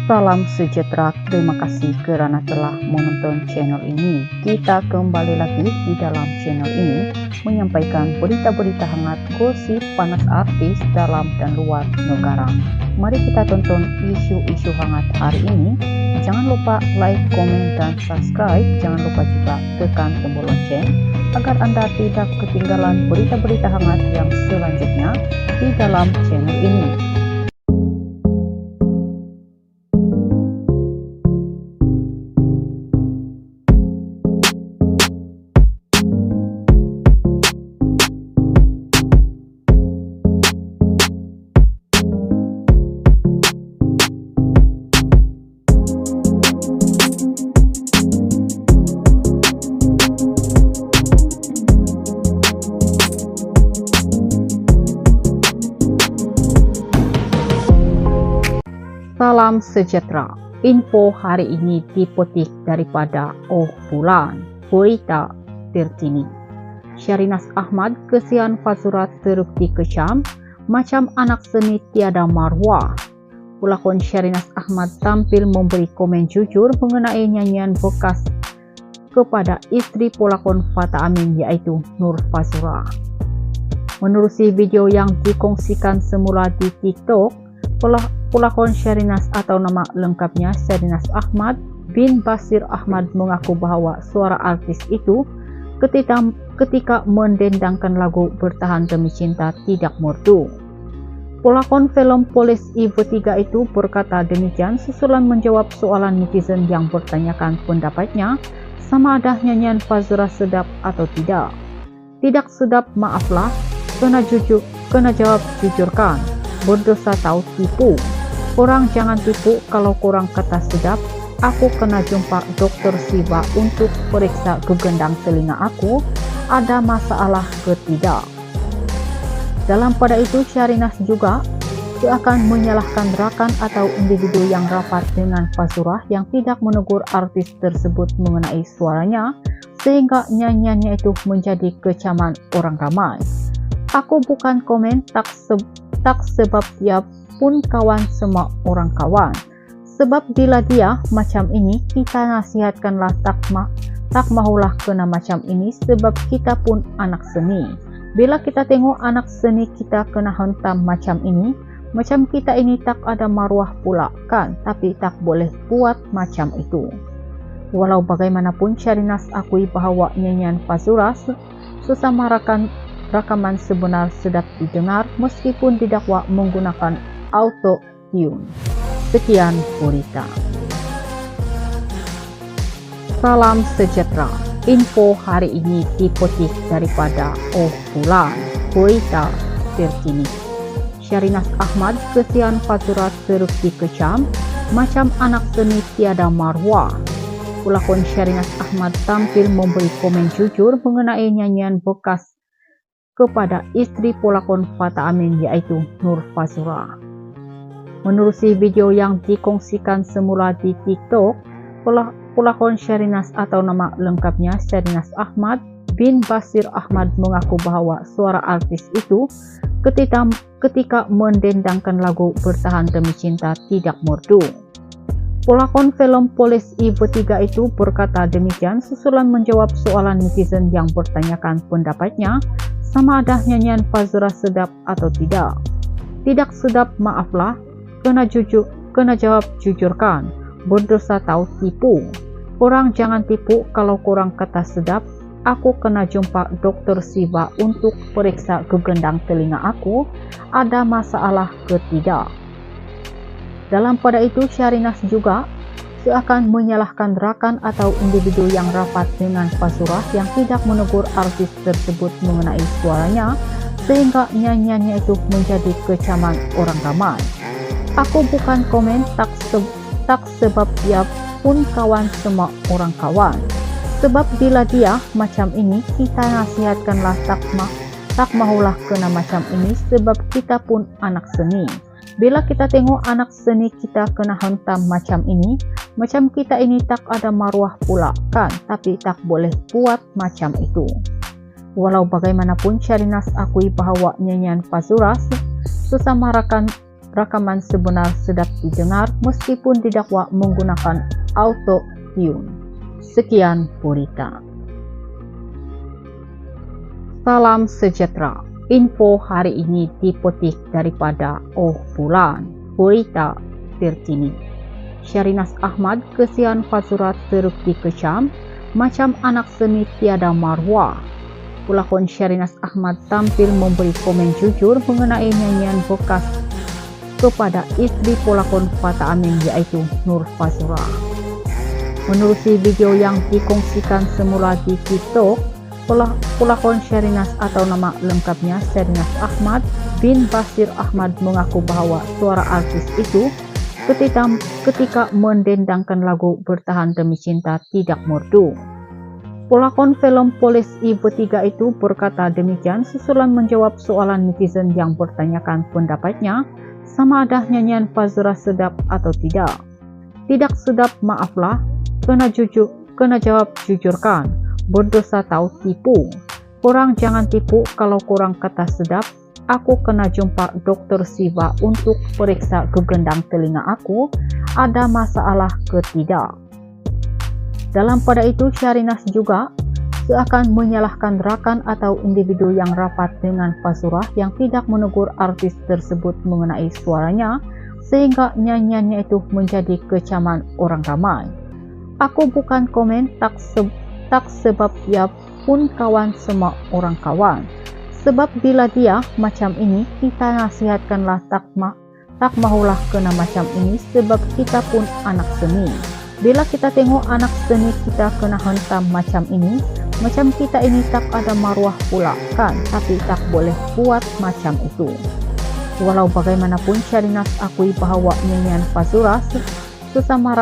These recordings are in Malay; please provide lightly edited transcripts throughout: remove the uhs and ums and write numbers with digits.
Salam sejahtera, terima kasih karena telah menonton channel ini. Kita kembali lagi di dalam channel ini menyampaikan berita-berita hangat, gosip panas artis dalam dan luar negara. Mari kita tonton isu-isu hangat hari ini. Jangan lupa like, komen, dan subscribe. Jangan lupa juga tekan tombol lonceng agar Anda tidak ketinggalan berita-berita hangat yang selanjutnya di dalam channel ini. Salam sejahtera. Info hari ini dipetik daripada Oh Bulan, berita terkini. Syahrinaz Ahmad kesian Fazura terbukti kejam, macam anak seni tiada marwah. Pelakon Syahrinaz Ahmad tampil memberi komen jujur mengenai nyanyian bekas kepada istri pelakon Fatah Amin, yaitu Nur Fazura. Menerusi video yang dikongsikan semula di TikTok, pelakon Syahrinaz atau nama lengkapnya Syahrinaz Ahmad bin Bashir Ahmad mengaku bahwa suara artis itu ketika mendendangkan lagu Bertahan Demi Cinta tidak merdu. Pelakon film Polis Ibu 3 itu berkata demikian susulan menjawab soalan netizen yang bertanyakan pendapatnya sama ada nyanyian Fazura sedap atau tidak. Tidak sedap maaflah, kena jawab jujurkan. Berdosa tahu tipu. Orang jangan tipu kalau kurang kata sedap. Aku kena jumpa dokter Siva untuk periksa gegendang telinga aku. Ada masalah ke tidak? Dalam pada itu Syahrinaz juga akan menyalahkan rakan atau individu yang rapat dengan Fazura yang tidak menegur artis tersebut mengenai suaranya sehingga nyanyiannya itu menjadi kecaman orang ramai. Aku bukan komen tak sebab dia pun kawan semua orang kawan. Sebab bila dia macam ini, kita nasihatkanlah tak mahulah kena macam ini sebab kita pun anak seni. Bila kita tengok anak seni kita kena hentam macam ini, macam kita ini tak ada maruah pula kan, tapi tak boleh buat macam itu. Walau bagaimanapun Syahrinaz akui bahwa nyanyian Fazura sesama rakaman sebenar sedap didengar meskipun didakwa menggunakan auto-tune. Sekian berita. Salam sejahtera. Info hari ini dipetik daripada Oh Bulan, berita terkini. Syahrinaz Ahmad kesian Fazura terbukti kejam, macam anak seni tiada marwah. Pelakon Syahrinaz Ahmad tampil memberi komen jujur mengenai nyanyian bekas kepada istri pelakon Fatah Amin, yaitu Nur Fazura. Menerusi video yang dikongsikan semula di TikTok, pelakon Syahrinaz atau nama lengkapnya Syahrinaz Ahmad bin Bashir Ahmad mengaku bahwa suara artis itu ketika mendendangkan lagu Bertahan Demi Cinta tidak merdu. Pelakon film Polis Ibu 3 itu berkata demikian susulan menjawab soalan netizen yang bertanyakan pendapatnya sama ada nyanyian Fazura sedap atau tidak. Tidak sedap maaflah, kena jawab jujurkan. Berdosa tahu tipu. Orang jangan tipu kalau kurang kata sedap. Aku kena jumpa dokter Siva untuk periksa gegendang telinga aku. Ada masalah ke tidak? Dalam pada itu Syahrinaz juga akan menyalahkan rakan atau individu yang rapat dengan Fazura yang tidak menegur artis tersebut mengenai suaranya sehingga nyanyiannya itu menjadi kecaman orang ramai. Aku bukan komen tak sebab dia pun kawan semua orang kawan. Sebab bila dia macam ini, kita nasihatkanlah tak mahulah kena macam ini sebab kita pun anak seni. Bila kita tengok anak seni kita kena hentam macam ini, macam kita ini tak ada maruah pula kan, tapi tak boleh buat macam itu. Walau bagaimanapun Syahrinaz akui bahwa nyanyian Fazura sesama rakaman sebenar sedap didengar meskipun didakwa menggunakan auto-tune. Sekian Purita. Salam sejahtera. Info hari ini dipetik daripada Oh Bulan, Purita Terkini. Syarinas Ahmad kesian Fazurat teruk dikecam, macam anak seni tiada marwah. Pelakon Syarinas Ahmad tampil memberi komen jujur mengenai nyanyian bekas kepada istri pelakon Fata Amin yaitu Nur Fazura. Menerusi video yang dikongsikan semula di TikTok, pelakon Syarinas atau nama lengkapnya Syarinas Ahmad bin Basir Ahmad mengaku bahwa suara artis itu ketika mendendangkan lagu Bertahan Demi Cinta tidak merdu. Pelakon film Polis I-3 itu berkata demikian susulan menjawab soalan netizen yang bertanyakan pendapatnya sama ada nyanyian Fazura sedap atau tidak. Tidak sedap maaflah, kena jawab jujurkan, berdosa tahu tipu. Korang jangan tipu kalau korang kata sedap. Aku kena jumpa Dokter Siva untuk periksa gegendang telinga aku, ada masalah ke tidak. Dalam pada itu Syarinas juga seakan menyalahkan rakan atau individu yang rapat dengan Fazura yang tidak menegur artis tersebut mengenai suaranya sehingga nyanyiannya itu menjadi kecaman orang ramai. Aku bukan komen tak sebab dia pun kawan semua orang kawan. Sebab bila dia macam ini kita nasihatkanlah tak mahulah kena macam ini sebab kita pun anak seni. Bila kita tengok anak seni kita kena hentam macam ini, macam kita ini tak ada marwah pula kan, tapi tak boleh buat macam itu. Walau bagaimanapun Syarinas akui bahwa nyanyian Fazura sesama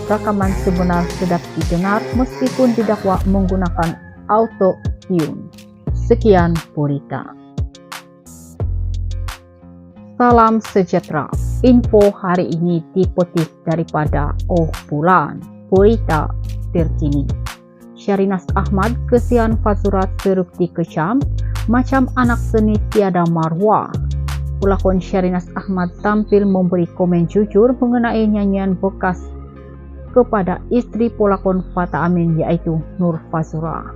rakaman sebenar sedap didengar meskipun didakwa menggunakan auto-tune. Sekian Purita. Salam sejahtera. Info hari ini dipetik daripada Oh Bulan, Purita Terkini. Syarinas Ahmad kesian Fazura teruk dikecam, macam anak seni tiada marwah. Pelakon Syarinas Ahmad tampil memberi komen jujur mengenai nyanyian bekas kepada istri pelakon Fata Amin yaitu Nur Fazura.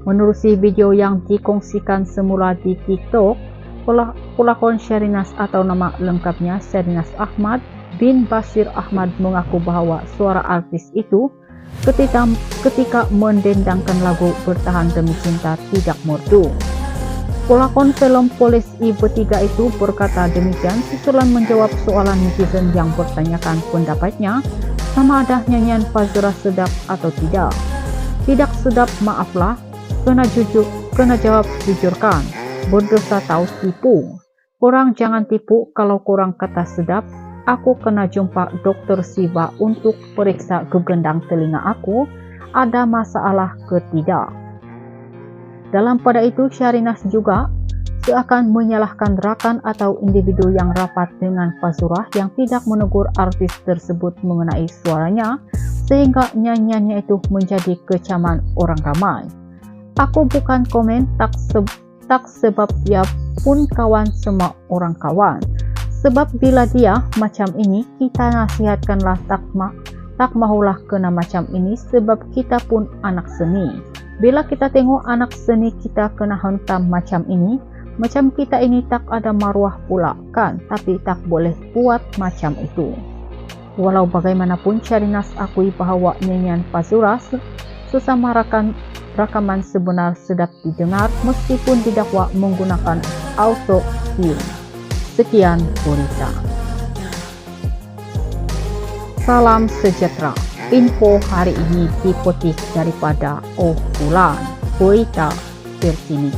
Menerusi video yang dikongsikan semula di TikTok, pelakon Syarinas atau nama lengkapnya Syarinas Ahmad bin Basir Ahmad mengaku bahwa suara artis itu ketika mendendangkan lagu Bertahan Demi Cinta tidak merdu. Pelakon film Polis I-3 itu berkata demikian susulan menjawab soalan netizen yang bertanyakan pendapatnya sama ada nyanyian Fazura sedap atau tidak. Tidak sedap maaflah, kena jawab jujurkan, berdosa tahu tipu. Korang jangan tipu kalau korang kata sedap. Aku kena jumpa Dokter Siva untuk periksa gegendang telinga aku, ada masalah ke tidak. Dalam pada itu Syarinas juga seakan menyalahkan rakan atau individu yang rapat dengan Fazura yang tidak menegur artis tersebut mengenai suaranya sehingga nyanyiannya itu menjadi kecaman orang ramai. Aku bukan komen tak sebab dia pun kawan semua orang kawan. Sebab bila dia macam ini kita nasihatkanlah tak mahulah kena macam ini sebab kita pun anak seni. Bila kita tengok anak seni kita kena hentam macam ini, macam kita ini tak ada marwah pula kan, tapi tak boleh buat macam itu. Walau bagaimanapun Syarinas akui bahwa nyanyian Fazura sesama rakaman sebenar sedap didengar meskipun didakwa menggunakan auto-tune. Sekian Purita. Salam sejahtera. Info hari ini dipetik daripada Oh Bulan, Purita Terkini.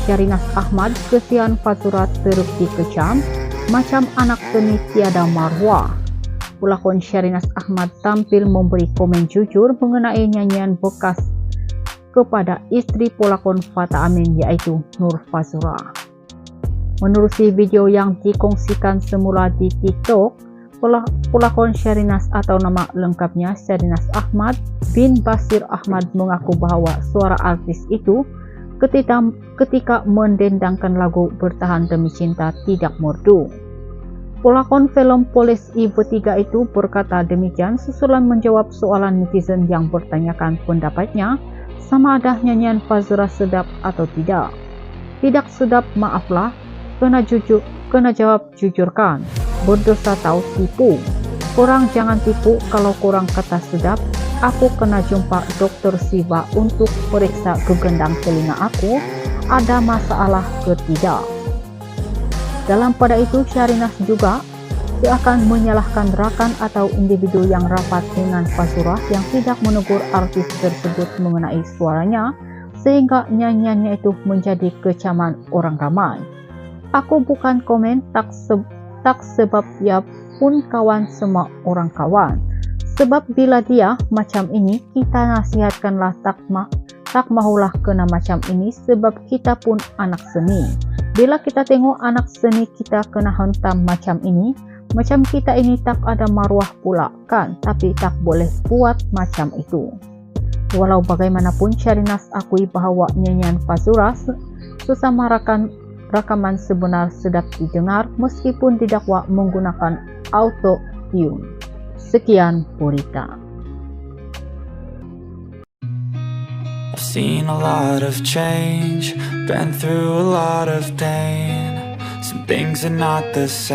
Syarinas Ahmad kesian Fazura teruk dikecam, macam anak seni tiada marwah. Pelakon Syarinas Ahmad tampil memberi komen jujur mengenai nyanyian bekas kepada istri pelakon Fata Amin yaitu Nur Fazura. Menerusi video yang dikongsikan semula di TikTok, pelakon Syarinas atau nama lengkapnya Syarinas Ahmad bin Basir Ahmad mengaku bahwa suara artis itu ketika mendendangkan lagu Bertahan Demi Cinta tidak merdu. Pelakon film Polis Ibu 3 itu berkata demikian susulan menjawab soalan netizen yang bertanyakan pendapatnya sama ada nyanyian Fazura sedap atau tidak. Tidak sedap maaflah, kena jawab jujurkan, berdosa tahu tipu. Kurang jangan tipu kalau kurang kata sedap. Aku kena jumpa dokter Siva untuk periksa gegendang telinga aku, ada masalah ke tidak. Dalam pada itu Syahrinaz juga akan menyalahkan rakan atau individu yang rapat dengan Fazura yang tidak menegur artis tersebut mengenai suaranya sehingga nyanyiannya itu menjadi kecaman orang ramai. Aku bukan komen tak sebab ya pun kawan semua orang kawan. Sebab bila dia macam ini kita nasihatkanlah tak mahulah kena macam ini sebab kita pun anak seni. Bila kita tengok anak seni kita kena hentam macam ini, macam kita ini tak ada maruah pula kan, tapi tak boleh buat macam itu. Walau bagaimanapun Syahrinaz akui bahawa nyanyian Fazura sesama rakaman sebenar sedap didengar meskipun didakwa menggunakan auto-tune. Sekian Purita. I've seen a lot of change, been through a lot of pain. Some things are not the same.